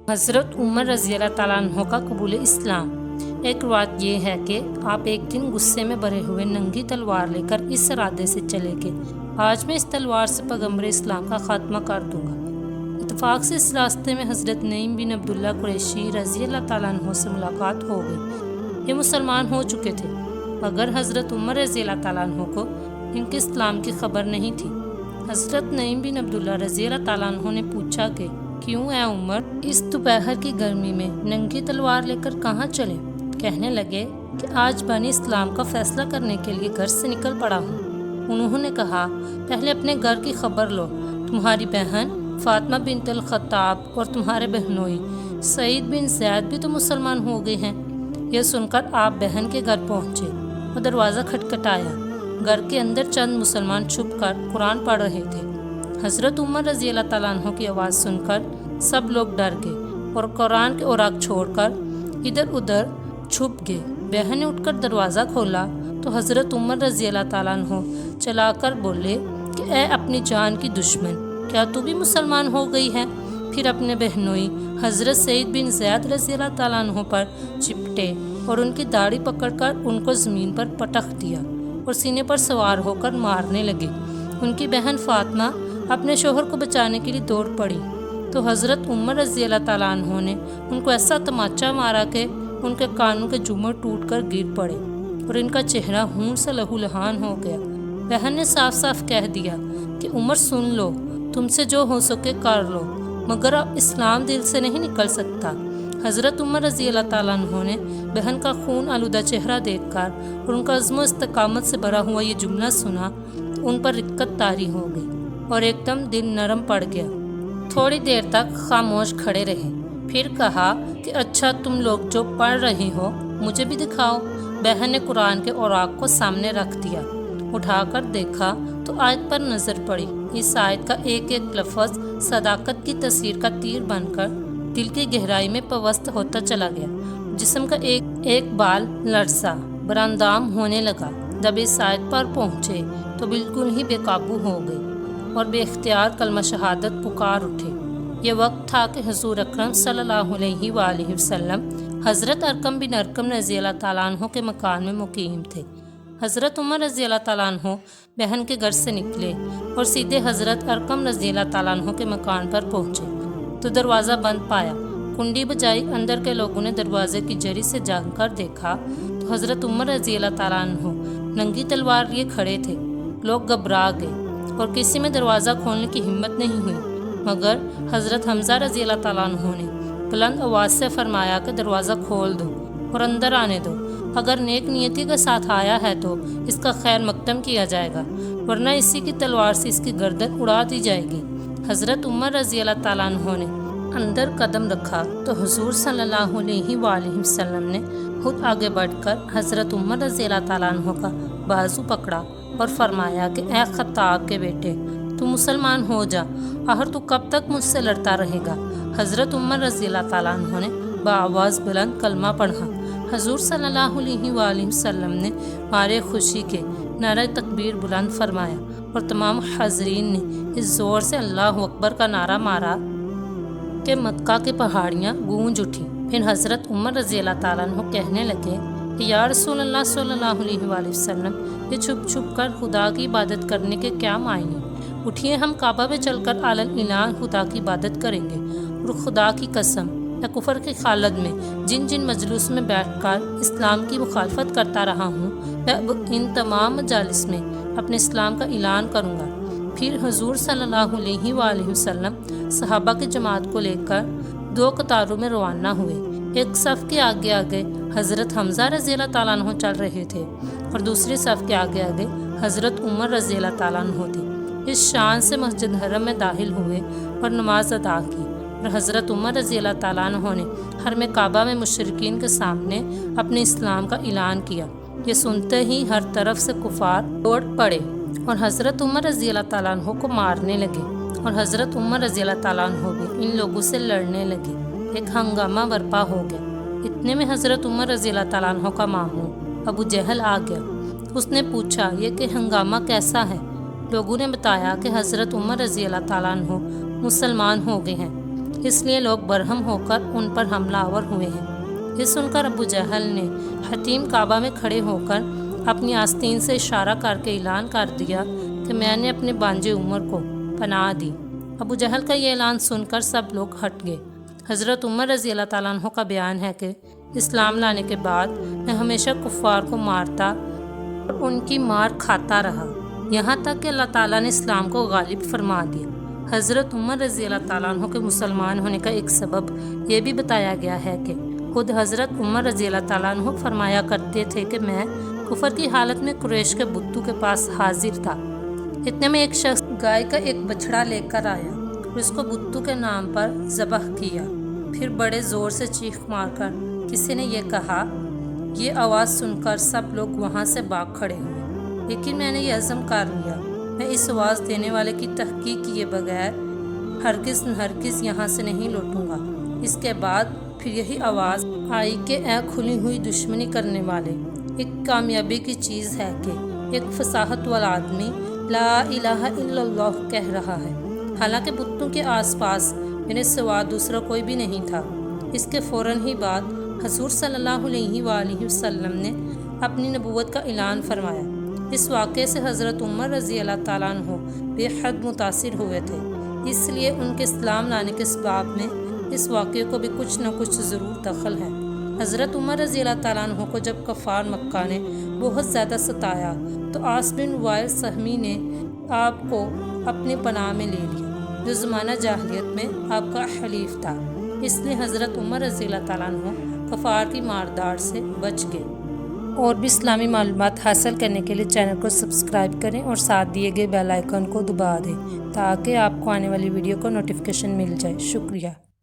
حضرت عمر رضی اللہ تعالیٰ عنہ کا قبول اسلام۔ ایک روایت یہ ہے کہ آپ ایک دن غصے میں بھرے ہوئے ننگی تلوار لے کر اس ارادے سے چلے کہ آج میں اس تلوار سے پیغمبر اسلام کا خاتمہ کر دوں گا۔ اتفاق سے اس راستے میں حضرت نعیم بن عبداللہ قریشی رضی اللہ تعالیٰ عنہ سے ملاقات ہو گئی۔ یہ مسلمان ہو چکے تھے مگر حضرت عمر رضی اللہ تعالیٰ عنہ کو ان کے اسلام کی خبر نہیں تھی۔ حضرت نعیم بن عبداللہ رضی اللہ تعالیٰ عنہ نے پوچھا کہ کیوں اے عمر، اس دوپہر کی گرمی میں ننگی تلوار لے کر کہاں چلے؟ کہنے لگے کہ آج بانی اسلام کا فیصلہ کرنے کے لیے گھر سے نکل پڑا ہوں۔ انہوں نے کہا پہلے اپنے گھر کی خبر لو، تمہاری بہن فاطمہ بنت الخطاب اور تمہارے بہنوئی سعید بن زید بھی تو مسلمان ہو گئے ہیں۔ یہ سن کر آپ بہن کے گھر پہنچے اور دروازہ کھٹکھٹایا۔ گھر کے اندر چند مسلمان چھپ کر قرآن پڑھ رہے تھے۔ حضرت عمر رضی اللہ تعالیٰ عنہ کی آواز سن کر سب لوگ ڈر گئے اور قرآن کے اوراق چھوڑ کر ادھر ادھر چھپ گئے۔ بہن نے اٹھ کر دروازہ کھولا تو حضرت عمر رضی اللہ تعالیٰ عنہ چلا کر بولے کہ اے اپنی جان کی دشمن، کیا تو بھی مسلمان ہو گئی ہے؟ پھر اپنے بہنوئی حضرت سعید بن زید رضی اللہ تعالیٰ عنہ پر چپٹے اور ان کی داڑھی پکڑ کر ان کو زمین پر پٹخ دیا اور سینے پر سوار ہو کر مارنے لگے۔ ان کی بہن فاطمہ اپنے شوہر کو بچانے کے لیے دوڑ پڑی تو حضرت عمر رضی اللہ تعالیٰ عنہ نے ان کو ایسا تماچا مارا کہ ان کے کانوں کے جھومر ٹوٹ کر گر پڑے اور ان کا چہرہ خون سے لہو لہان ہو گیا۔ بہن نے صاف صاف کہہ دیا کہ عمر سن لو، تم سے جو ہو سکے کر لو، مگر اب اسلام دل سے نہیں نکل سکتا۔ حضرت عمر رضی اللہ تعالیٰ عنہ نے بہن کا خون آلودہ چہرہ دیکھ کر اور ان کا عزم و استقامت سے بھرا ہوا یہ جملہ سنا تو ان پر رقت طاری ہو گئی اور ایک دم دل نرم پڑ گیا۔ تھوڑی دیر تک خاموش کھڑے رہے، پھر کہا کہ اچھا تم لوگ جو پڑھ رہے ہو مجھے بھی دکھاؤ۔ بہن نے قرآن کے اوراق کو سامنے رکھ دیا، اٹھا کر دیکھا تو آیت پر نظر پڑی۔ اس آیت کا ایک ایک لفظ صداقت کی تصویر کا تیر بن کر دل کی گہرائی میں پیوست ہوتا چلا گیا۔ جسم کا ایک ایک بال لرزا، براندام ہونے لگا۔ جب اس آیت پر پہنچے تو بالکل ہی بے قابو ہو گئے اور بے اختیار کلمہ شہادت پکار اٹھے۔ یہ وقت تھا کہ حضور اکرم صلی اللہ علیہ وآلہ وسلم حضرت ارقم بن ارقم رضی اللہ تعالیٰ عنہ کے مکان میں مقیم تھے۔ حضرت عمر رضی اللہ تعالیٰ عنہ بہن کے گھر سے نکلے اور سیدھے حضرت ارقم رضی اللہ تعالیٰ عنہ کے مکان پر پہنچے تو دروازہ بند پایا۔ کنڈی بجائی، اندر کے لوگوں نے دروازے کی جری سے جھانک کر دیکھا تو حضرت عمر رضی اللہ تعالیٰ عنہ ننگی تلوار لیے کھڑے تھے۔ لوگ گھبرا گئے اور کسی میں دروازہ کھولنے کی ہمت نہیں ہوئی، مگر حضرت حمزہ رضی اللہ تعالیٰ عنہ نے بلند آواز سے فرمایا کہ دروازہ کھول دو اور اندر آنے دو۔ اگر نیک نیتی کے ساتھ آیا ہے تو اس کا خیر مقدم کیا جائے گا، ورنہ اسی کی تلوار سے اس کی گردن اڑا دی جائے گی۔ حضرت عمر رضی اللہ تعالیٰ عنہ نے اندر قدم رکھا تو حضور صلی اللہ علیہ وآلہ وسلم نے خود آگے بڑھ کر حضرت عمر رضی اللہ تعالیٰ عنہ کا بازو پکڑا اور فرمایا کہ اے خطاب کے بیٹے، تو مسلمان ہو جا، آخر تو کب تک مجھ سے لڑتا رہے گا؟ حضرت عمر رضی اللہ تعالیٰ عنہ نے بآواز بلند کلمہ پڑھا۔ حضور صلی اللہ علیہ وآلہ وسلم نے مارے خوشی کے نعرہ تکبیر بلند فرمایا اور تمام حاضرین نے اس زور سے اللہ اکبر کا نعرہ مارا کہ مکہ کی پہاڑیاں گونج اٹھیں۔ پھر حضرت عمر رضی اللہ تعالیٰ عنہ کہنے لگے کہ یا رسول اللہ صلی اللہ علیہ وآلہ وسلم، یہ چھپ چھپ کر خدا کی عبادت کرنے کے کیا معنی؟ اٹھیے، ہم کعبہ میں چل کر علن اعلان خدا کی عبادت کریں گے، اور خدا کی قسم میں کفر کی حالت میں جن جن مجلس میں بیٹھ کر اسلام کی مخالفت کرتا رہا ہوں، میں اب ان تمام مجالس میں اپنے اسلام کا اعلان کروں گا۔ پھر حضور صلی اللہ علیہ وآلہ وسلم صحابہ کی جماعت کو لے کر دو قطاروں میں روانہ ہوئے۔ ایک صف کے آگے آگے حضرت حمزہ رضی اللہ تعالیٰ عنہ چل رہے تھے اور دوسری صف کے آگے آگے حضرت عمر رضی اللہ تعالیٰ عنہ تھے۔ اس شان سے مسجد حرم میں داخل ہوئے اور نماز ادا کی، اور حضرت عمر رضی اللہ تعالیٰ عنہ نے حرم کعبہ میں مشرکین کے سامنے اپنے اسلام کا اعلان کیا۔ یہ سنتے ہی ہر طرف سے کفار دوڑ پڑے اور حضرت عمر رضی اللہ تعالیٰ عنہ کو مارنے لگے، اور حضرت عمر رضی اللہ تعالیٰ عنہ بھی ان لوگوں سے لڑنے لگے۔ ایک ہنگامہ برپا ہو گیا۔ اتنے میں حضرت عمر رضی اللہ تعالیٰ عنہ کا ماموں ابو جہل آ گیا۔ اس نے پوچھا یہ کہ ہنگامہ کیسا ہے؟ لوگوں نے بتایا کہ حضرت عمر رضی اللہ تعالیٰ عنہ مسلمان ہو گئے ہیں۔ اس لیے لوگ برہم ہو کر ان پر حملہ آور ہوئے ہیں۔ یہ سن کر ابو جہل نے حتیم کعبہ میں کھڑے ہو کر اپنی آستین سے اشارہ کر کے اعلان کر دیا کہ میں نے اپنے بانجے عمر کو پناہ دی۔ ابو جہل کا یہ اعلان سن کر سب لوگ ہٹ گئے۔ حضرت عمر رضی اللہ تعالیٰ عنہ کا بیان ہے کہ اسلام لانے کے بعد میں ہمیشہ کفار کو مارتا اور ان کی مار کھاتا رہا، یہاں تک کہ اللہ تعالیٰ نے اسلام کو غالب فرما دیا۔ حضرت عمر رضی اللہ تعالیٰ عنہ کے مسلمان ہونے کا ایک سبب یہ بھی بتایا گیا ہے کہ خود حضرت عمر رضی اللہ تعالیٰ عنہ فرمایا کرتے تھے کہ میں کفر کی حالت میں قریش کے بتوں کے پاس حاضر تھا۔ اتنے میں ایک شخص گائے کا ایک بچڑا لے کر آیا اور اس کو بتوں کے نام پر ذبح کیا۔ پھر بڑے زور سے چیخ مار کر کسی نے یہ کہا۔ یہ آواز سن کر سب لوگ وہاں سے بھاگ کھڑے ہوئے، لیکن میں نے یہ عزم کر لیا میں اس آواز دینے والے کی تحقیق کیے بغیر ہرگز یہاں سے نہیں لوٹوں گا۔ اس کے بعد پھر یہی آواز آئی کہ اے کھلی ہوئی دشمنی کرنے والے، ایک کامیابی کی چیز ہے کہ ایک فصاحت والا آدمی لا الہ الا اللہ کہہ رہا ہے، حالانکہ بتوں کے آس پاس میرے سوا دوسرا کوئی بھی نہیں تھا۔ اس کے فوراً ہی بعد حضور صلی اللہ علیہ وآلہ وسلم نے اپنی نبوت کا اعلان فرمایا۔ اس واقعے سے حضرت عمر رضی اللہ تعالیٰ عنہ بے حد متاثر ہوئے تھے، اس لیے ان کے اسلام لانے کے اسباب میں اس واقعے کو بھی کچھ نہ کچھ ضرور دخل ہے۔ حضرت عمر رضی اللہ تعالیٰ عنہ کو جب کفار مکہ نے بہت زیادہ ستایا تو عاص بن وائل سہمی نے آپ کو اپنی پناہ میں لے لیا، جو زمانہ جاہلیت میں آپ کا حلیف تھا۔ اس لیے حضرت عمر رضی اللہ تعالیٰ عنہ کفار کی مارداڑ سے بچ گئے۔ اور بھی اسلامی معلومات حاصل کرنے کے لیے چینل کو سبسکرائب کریں اور ساتھ دیے گئے بیل آئیکن کو دبا دیں تاکہ آپ کو آنے والی ویڈیو کو نوٹیفیکیشن مل جائے۔ شکریہ۔